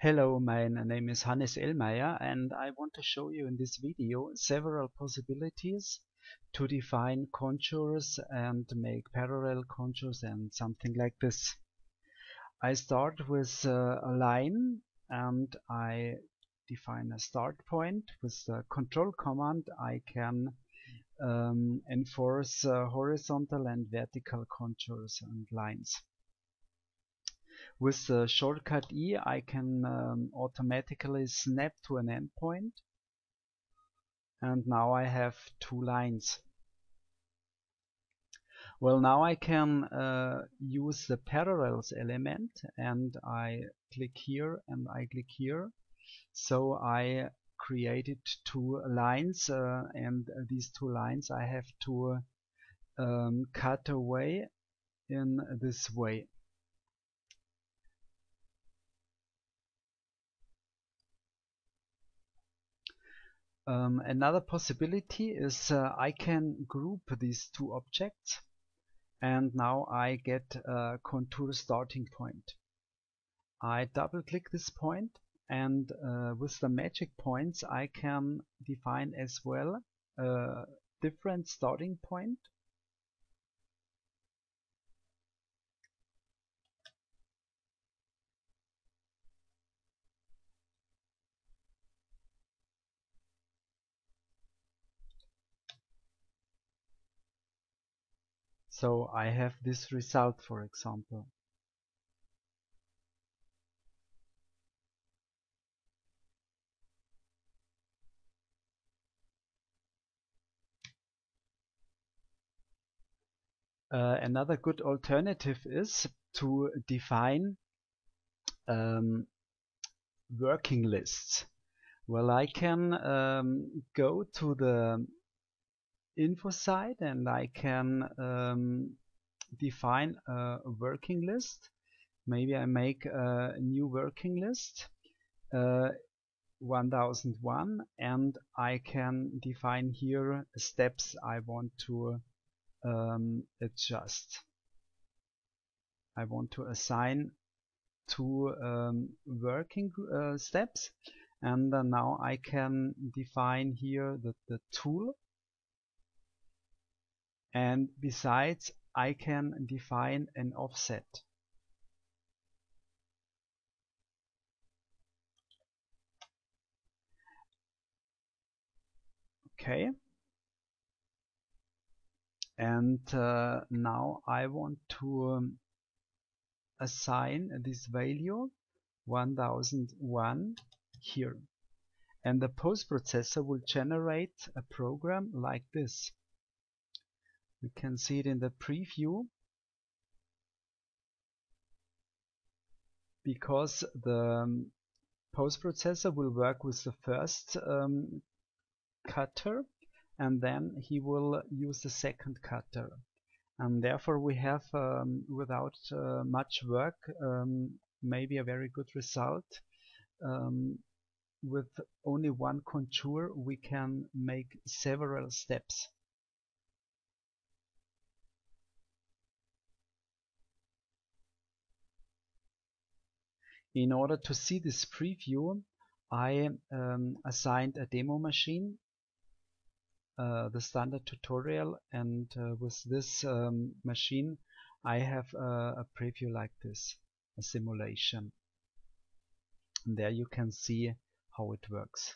Hello, my name is Hannes Ellmeier, and I want to show you in this video several possibilities to define contours and make parallel contours and something like this. I start with a line and I define a start point. With the control command I can enforce horizontal and vertical contours and lines. With the shortcut E, I can automatically snap to an endpoint, and now I have two lines. Well, now I can use the parallels element, and I click here and I click here. So I created two lines, and these two lines I have to cut away in this way. Another possibility is I can group these two objects, and now I get a contour starting point. I double click this point, and with the magic points I can define as well a different starting point. So I have this result, for example. Another good alternative is to define working lists. Well, I can go to the info side and I can define a working list. Maybe I make a new working list, 1001, and I can define here steps I want to adjust. I want to assign two working steps, and now I can define here the tool, and besides I can define an offset. Okay, and now I want to assign this value 1001 here, and the post-processor will generate a program like this. You can see it in the preview. Because the post-processor will work with the first cutter, and then he will use the second cutter, and therefore we have without much work maybe a very good result. With only one contour we can make several steps. In order to see this preview, I assigned a demo machine, the standard tutorial, and with this machine I have a preview like this, a simulation. And there you can see how it works.